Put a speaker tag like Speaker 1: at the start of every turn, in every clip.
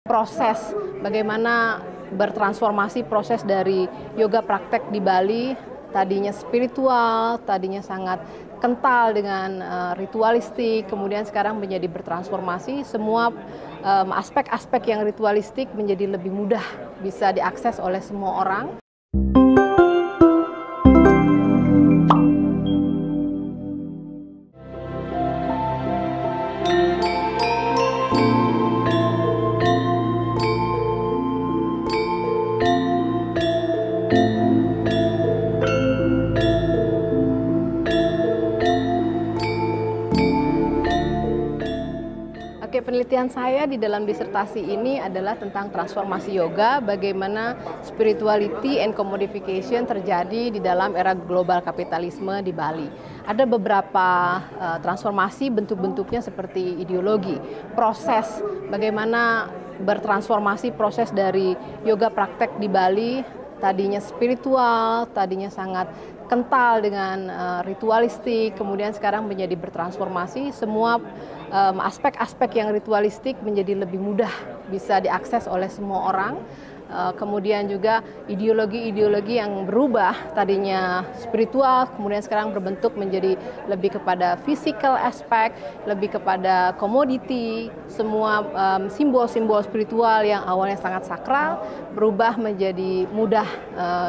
Speaker 1: Proses bagaimana bertransformasi proses dari yoga praktek di Bali, tadinya spiritual, tadinya sangat kental dengan ritualistik, kemudian sekarang menjadi bertransformasi, semua aspek-aspek yang ritualistik menjadi lebih mudah bisa diakses oleh semua orang. Oke, penelitian saya di dalam disertasi ini adalah tentang transformasi yoga, bagaimana spirituality and commodification terjadi di dalam era global kapitalisme di Bali. Ada beberapa transformasi, bentuk-bentuknya seperti ideologi, proses bagaimana bertransformasi proses dari yoga praktek di Bali, tadinya spiritual, tadinya sangat kental dengan ritualistik, kemudian sekarang menjadi bertransformasi, semua aspek-aspek yang ritualistik menjadi lebih mudah bisa diakses oleh semua orang. Kemudian juga ideologi-ideologi yang berubah, tadinya spiritual, kemudian sekarang berbentuk menjadi lebih kepada physical aspek, lebih kepada commodity, semua simbol-simbol spiritual yang awalnya sangat sakral, berubah menjadi mudah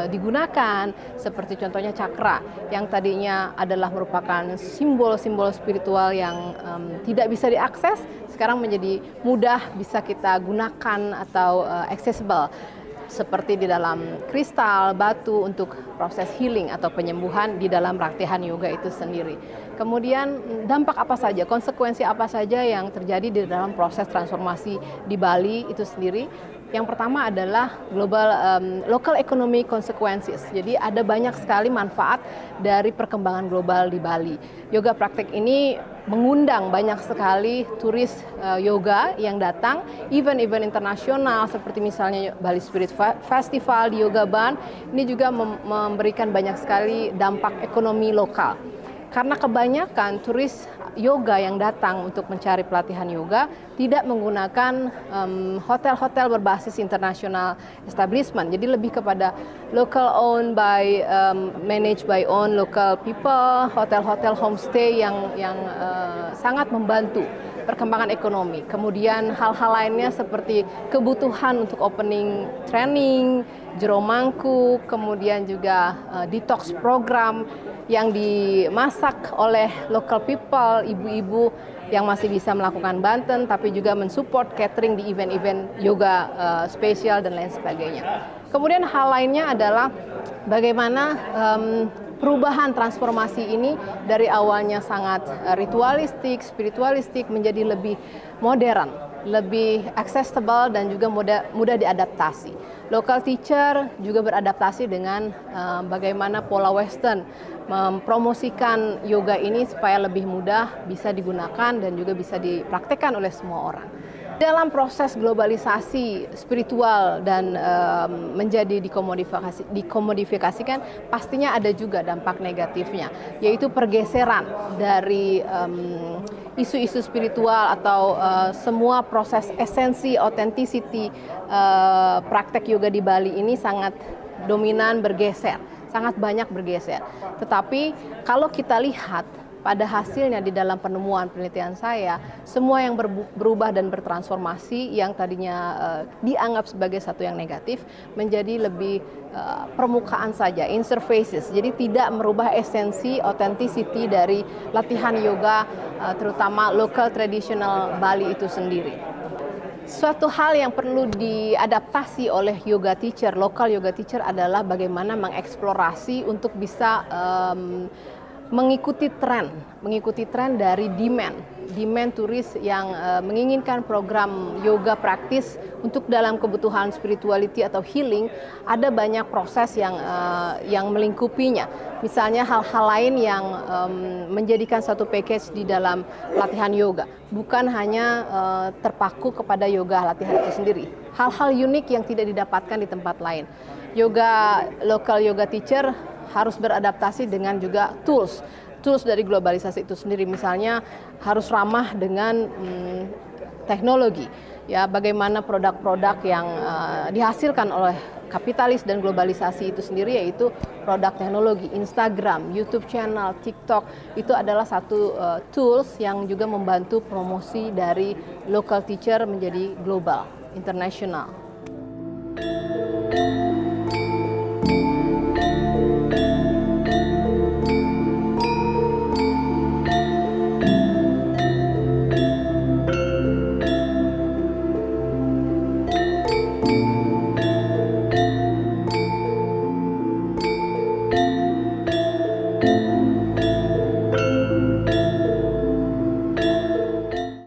Speaker 1: digunakan, seperti contohnya cakra, yang tadinya adalah merupakan simbol-simbol spiritual yang tidak bisa diakses, sekarang menjadi mudah bisa kita gunakan atau accessible, seperti di dalam kristal, batu untuk proses healing atau penyembuhan di dalam latihan yoga itu sendiri. Kemudian dampak apa saja, konsekuensi apa saja yang terjadi di dalam proses transformasi di Bali itu sendiri. Yang pertama adalah local economic consequences. Jadi ada banyak sekali manfaat dari perkembangan global di Bali. Yoga praktek ini mengundang banyak sekali turis yoga yang datang, event-event internasional seperti misalnya Bali Spirit Festival di Yoga Band. Ini juga memberikan banyak sekali dampak ekonomi lokal. Karena kebanyakan turis yoga yang datang untuk mencari pelatihan yoga tidak menggunakan hotel-hotel berbasis internasional establishment. Jadi lebih kepada local owned by, managed by own local people, hotel-hotel homestay yang sangat membantu perkembangan ekonomi. Kemudian hal-hal lainnya seperti kebutuhan untuk opening training, jero mangkuk, kemudian juga detox program yang dimasak oleh local people, ibu-ibu yang masih bisa melakukan banten, tapi juga mensupport catering di event-event yoga spesial dan lain sebagainya. Kemudian hal lainnya adalah bagaimana perubahan transformasi ini dari awalnya sangat ritualistik, spiritualistik menjadi lebih modern, lebih accessible dan juga mudah diadaptasi. Local teacher juga beradaptasi dengan bagaimana pola Western mempromosikan yoga ini supaya lebih mudah bisa digunakan dan juga bisa dipraktikkan oleh semua orang. Dalam proses globalisasi spiritual dan menjadi dikomodifikasikan, pastinya ada juga dampak negatifnya, yaitu pergeseran dari isu-isu spiritual atau semua proses esensi, authenticity praktek yoga di Bali ini sangat dominan bergeser, sangat banyak bergeser. Tetapi kalau kita lihat pada hasilnya di dalam penemuan penelitian saya, semua yang berubah dan bertransformasi yang tadinya dianggap sebagai satu yang negatif menjadi lebih permukaan saja, interfaces. Jadi tidak merubah esensi, authenticity dari latihan yoga, terutama local traditional Bali itu sendiri. Suatu hal yang perlu diadaptasi oleh yoga teacher, local yoga teacher adalah bagaimana mengeksplorasi untuk bisa mengikuti tren dari demand turis yang menginginkan program yoga praktis untuk dalam kebutuhan spirituality atau healing. Ada banyak proses yang melingkupinya. Misalnya hal-hal lain yang menjadikan satu package di dalam latihan yoga, bukan hanya terpaku kepada yoga latihan itu sendiri. Hal-hal unik yang tidak didapatkan di tempat lain. Local yoga teacher harus beradaptasi dengan juga tools dari globalisasi itu sendiri. Misalnya harus ramah dengan teknologi. ya bagaimana produk-produk yang dihasilkan oleh kapitalis dan globalisasi itu sendiri, yaitu produk teknologi, Instagram, YouTube channel, TikTok, itu adalah satu tools yang juga membantu promosi dari local teacher menjadi global, internasional.